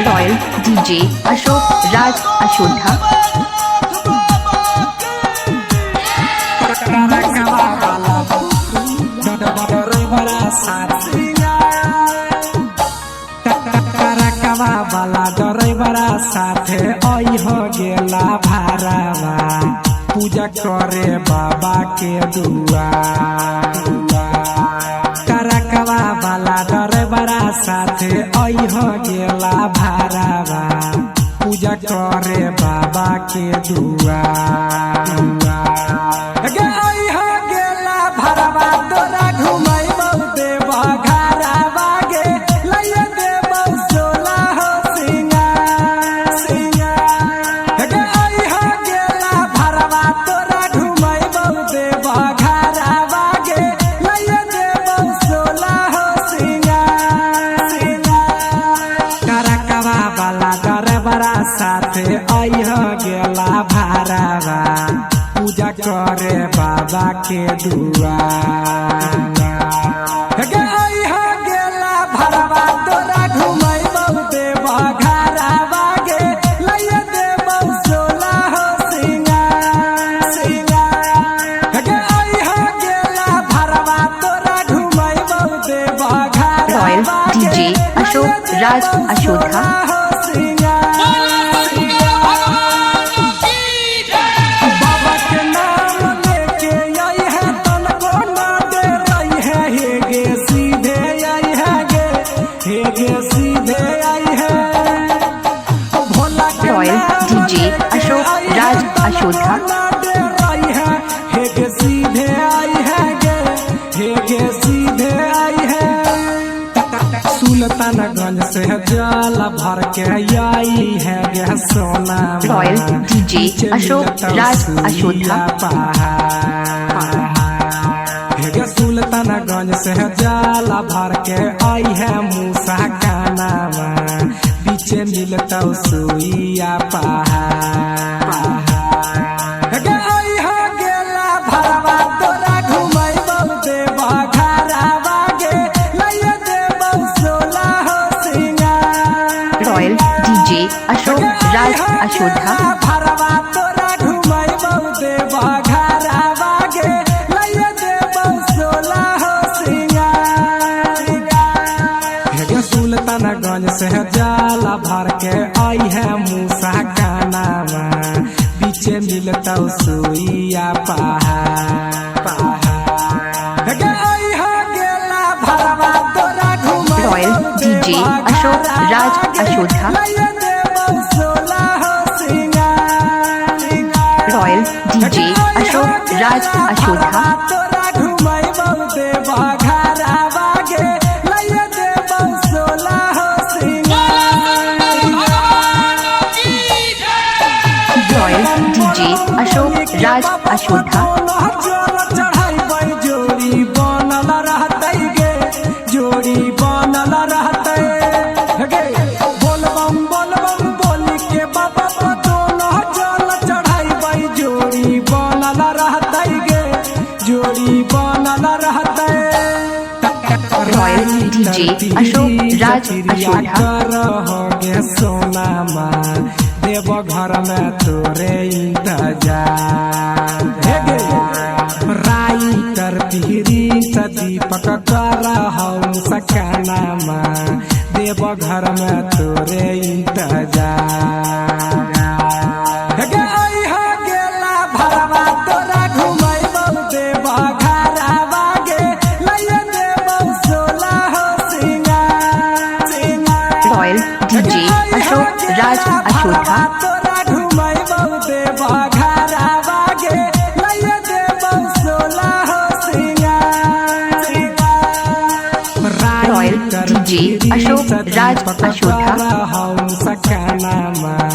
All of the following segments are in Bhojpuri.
Royal DJ Ashok Raj अशोधा। वाला ड्राइवरा साथे आई हो गेला भारावा पूजा करे बाबा के दुआ। करकवा वाला ड्राइवरा साथे आई हो गेला भारावा पूजा करे बाबा के दुआ। आई हो गेला भारावा तोरा घुमाइबो देवा घरावा गे लइया देबो सोला हो सिंगार सिंगार। आई हो गेला भारावा तोरा घुमाइबो देवा घरावा गे लइया देबो सोला हो सिंगार सिंगार। करकवा वाला ड्राइवरा साथे आई हो गेला भारावा पूजा करे बाबा के दुआ। आई हो गेला भरवा तोरा घुमाइबो देवा घरावा गे लइया देबो सोला हो सिंगार सिंगार। आई हो गेला भरवा तोरा घुमाइबो देवा घरावा royal DJ Ashok Raj अशोधा। Royal DJ Ashok Raj अशोधा। सीधे आई है गे सीधे आई है। सुल्तानगंज से जल भर के आई है गे सोना। Royal DJ Ashok Raj अशोधा। सुल्तानगंज से जल भर के आई है मूसा का नामा पीछे मिलता सुइया पहाड़। आई हो गेला भरवा तोरा घुमाइबो देवा घरावा गे लइया देबो सोला हो सिंगार। Royal DJ Ashok Raj अशोधा। भरवा तोरा घुमाइबो देवा घरावा गे लइया देबो सोला हो सिंगार। सुल्तानगंज से जल भर के आई है मूसा का नामा पीछे मिलता सुइया पहाड़। आई हो गेला भरवा तोरा royal DJ Ashok Raj अशोधा। Royal DJ Ashok Raj अशोधा। तोरा घुमाइबो देवा घरावा गे लइया देबो सोला हो सिंगार। Royal DJ Ashok Raj अशोधा। जोड़ी बनल रहतै गे जोड़ी बनल रहतै गे। बोलबम बोलबम बोली के बाबा दोनों जल चढ़ाइबै जोड़ी बनल रहतै गे जोड़ी बनल रहतै। Royal DJ Ashok Raj अशोधा। हो गे सोना माँ देव घर में तोरे इंतजार। राइटर पीरी दीपक कर हम सकाना माँ देव घर में तोरे इंतजार। आई हो गेला भरवा तोरा घुमाइबो देवा घरावा गे लइया देबो सोला हो सिंगार सिंगार। Royal DJ Ashok Raj अशोधा। तोरा घुमाइबो देवा घरावा गे लइया देबो सोला हो सिंगार सिंगार। Royal DJ Ashok Raj अशोधा। हम सकाना माँ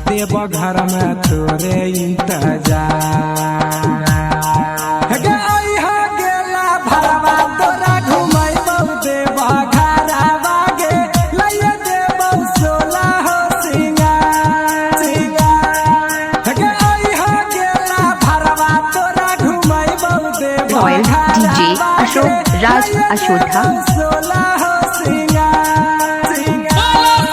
देव घर में तोरे इंतजार। आई हो गेला भरवा तोरा घुमाइबो देवा घरावा गे लइया देबो सोला हो सिंगार सिंगार। आई हो गेला भरवा तोरा घुमाइबो देवा रॉयल डीजे अशोक राज अशोधा। सोला हो सिंगार सिंगार।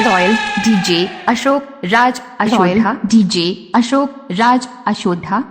Royal DJ Ashok Raj अशोधा DJ Ashok Raj अशोधा